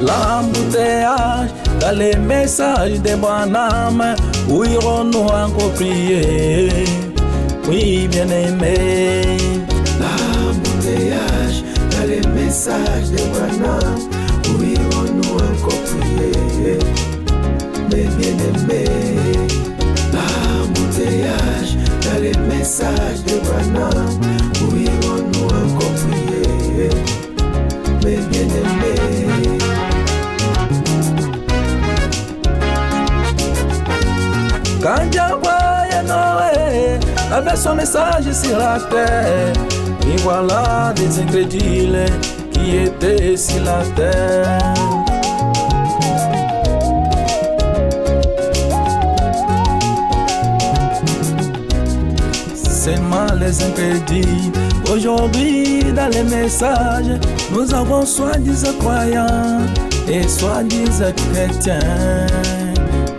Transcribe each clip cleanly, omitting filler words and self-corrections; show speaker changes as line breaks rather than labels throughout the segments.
L'embouteillage dans les messages de Branham, où irons-nous encore prier? Oui, bien-aimé.
L'embouteillage dans les messages de Branham, où irons-nous encore prier? Mes bien-aimés. L'embouteillage dans les messages de Branham, où irons-nous encore prier? Mes bien-aimés.
Quand Dieu envoyait Noé avec son message sur la terre, et voilà des incrédules qui étaient sur la terre. Seulement les incrédules. Aujourd'hui, dans les messages, nous avons soi-disant croyants et soi-disant chrétiens.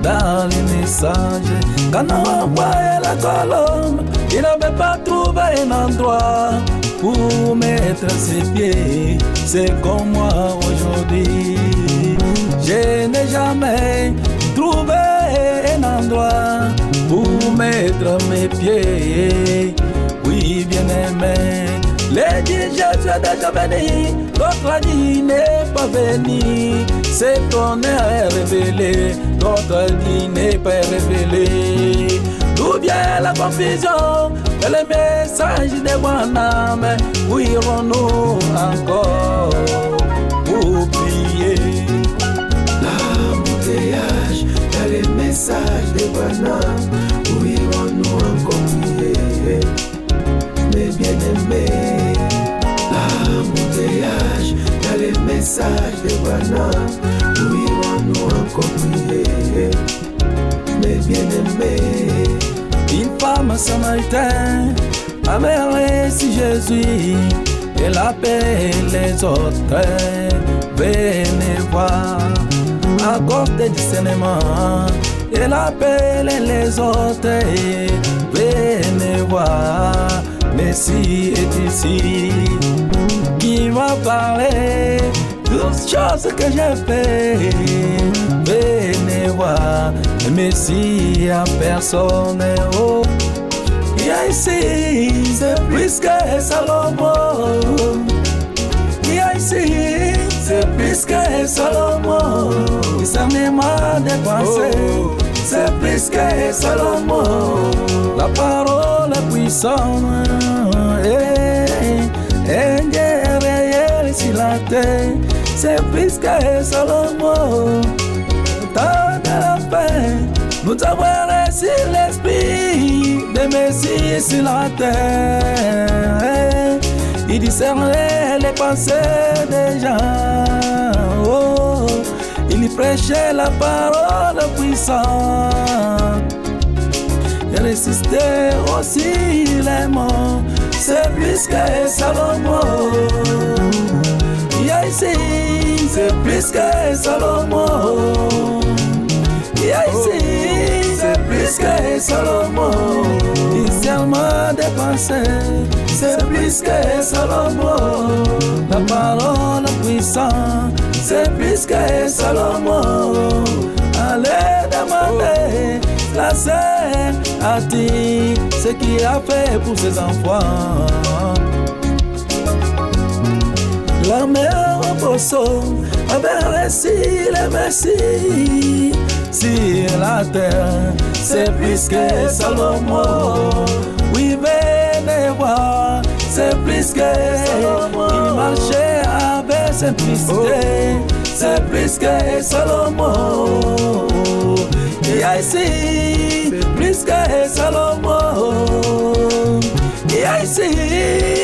Dans les messages, quand on envoyait la colombe, il n'avait pas trouvé un endroit pour mettre ses pieds. C'est comme moi aujourd'hui. Je n'ai jamais trouvé un endroit pour mettre mes pieds. Oui, bien-aimé, les dit Jésus est déjà venu, l'autre a dit n'est pas venu. C'est ton est révélé, l'autre a dit n'est pas révélé. D'où vient la confusion de les messages de Branham? Où irons-nous encore pour prier?
L'embouteillage dans les messages de Branham, où irons-nous encore prier? Mes bien-aimés. L'embouteillage dans les messages de Branham, où irons-nous encore prier? Mes bien-aimés.
Une femme samaritaine avait reçu Jésus. Elle appelle les autres, venez voir. À cause des discernements, elle appelle les autres, venez voir. Messie est ici, qui va parler toutes choses que j'ai fait. Venez voir, le Messie en personne. Oh, il y a ici, c'est plus que Salomon. Il y a ici, c'est plus que Salomon. Discernement des pensées, c'est plus que Salomon. La parole est puissante, et Dieu réel sur la terre, c'est plus que Salomon. Tant de la paix, nous avons reçu l'esprit de Messie sur la terre. Il discernait les pensées des gens. Oh, il prêchait la parole puissante. Il résistait aussi les mots. C'est plus que Salomon. Il y a ici, c'est plus que Salomon. Il y a ici, c'est plus que Salomon. Discernement des pensées, c'est plus que Salomon. La parole puissante, c'est plus que Salomon. Allez demander la sœur a dit ce qu'il a fait pour ses enfants. La mère Bosso avait reçu le Messie sur la terre, c'est plus que Salomon. Oui, venez voir, c'est plus que Salomon. Il marchait avec simplicité, c'est plus que Salomon. Il y a ici, c'est plus que Salomon. Il y a ici,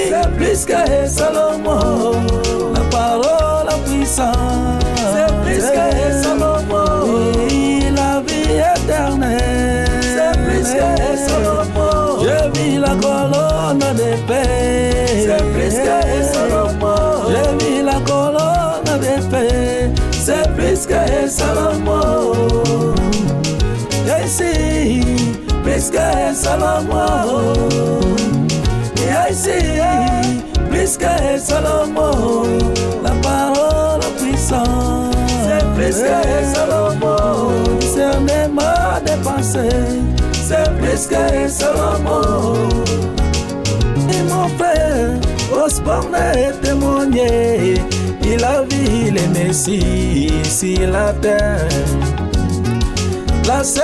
c'est plus que Salomon. La parole puissante, c'est plus que Salomon. Oui, la vie éternelle, c'est plus que Salomon. Je vis la colonne de paix, c'est plus que Salomon. Je vis la colonne de paix, c'est plus que Salomon. Et ici, plus que Salomon. Et ici, plus que Salomon. La parole puissante, danser, c'est plus que Salomon. Et mon frère, Osborne est témoigné, il a vu les Messies sur la terre. La sœur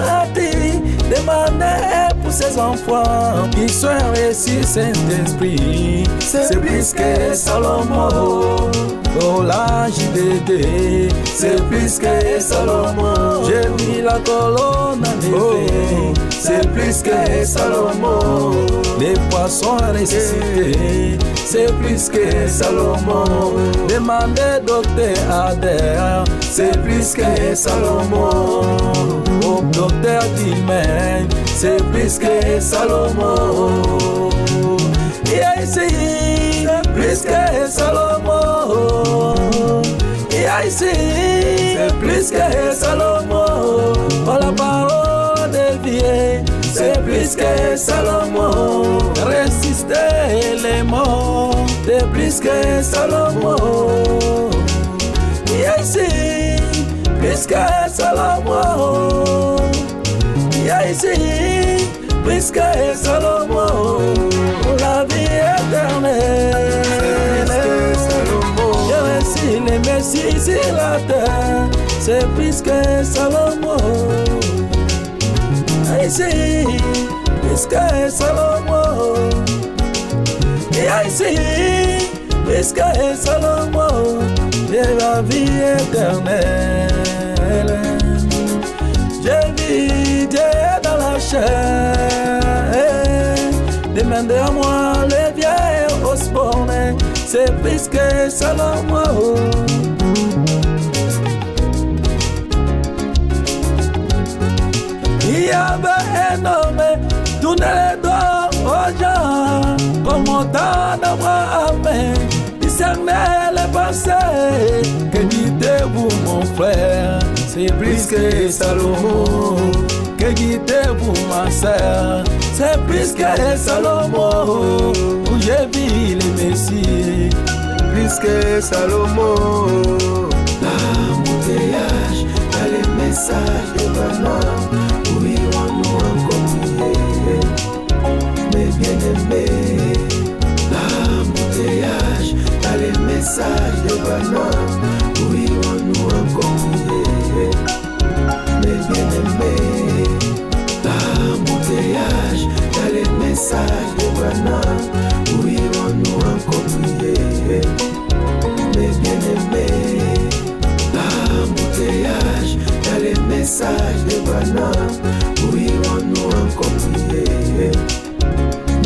a dit, demandez pour ses enfants, qu'ils soient reçus Saint-Esprit. C'est plus que Salomon. Oh la JDD, c'est plus que Salomon. J'ai vu la colonne en effet, c'est plus que Salomon. Les poissons ressuscités, c'est plus que Salomon. Demandez docteur Adair, c'est plus que Salomon. Au docteur Dilmen, c'est plus que Salomon. Et ici, c'est plus que Salomon. Et ici, c'est plus que Salomon. Oh la parole de Dieu, c'est plus que Salomon. Résister les morts, c'est plus que Salomon. Et ici, plus que Salomon. Et ici, plus que Salomon. La vie éternelle. J'ai reçu les Messies sur la terre, c'est plus que Salomon. Ici, plus que Salomon. Et ici, plus que Salomon. J'ai la vie éternelle. J'ai vu Dieu dans la chair. Demandez à moi les vieilles Osborne, c'est plus que Salomon. Il y avait un homme, tournez les doigts aux gens, comme on donne à moi, amen. Discernez les pensées, que dites-vous mon frère, c'est plus que Salomon. Que dites-vous ma sœur, c'est plus que Salomon. Où j'ai vu les Messies,
Plus que Salomon. L'embouteillage, dans les messages de Branham, où irons-nous encore prier, mes bien-aimés. L'embouteillage, dans les messages de Branham, où irons-nous encore prier, mes bien-aimés. L'embouteillage, dans les messages de Branham, où irons-nous encore prier, mes bien-aimés. L'embouteillage, dans les messages de Branham, où irons-nous encore prier,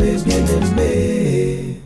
mes bien-aimés.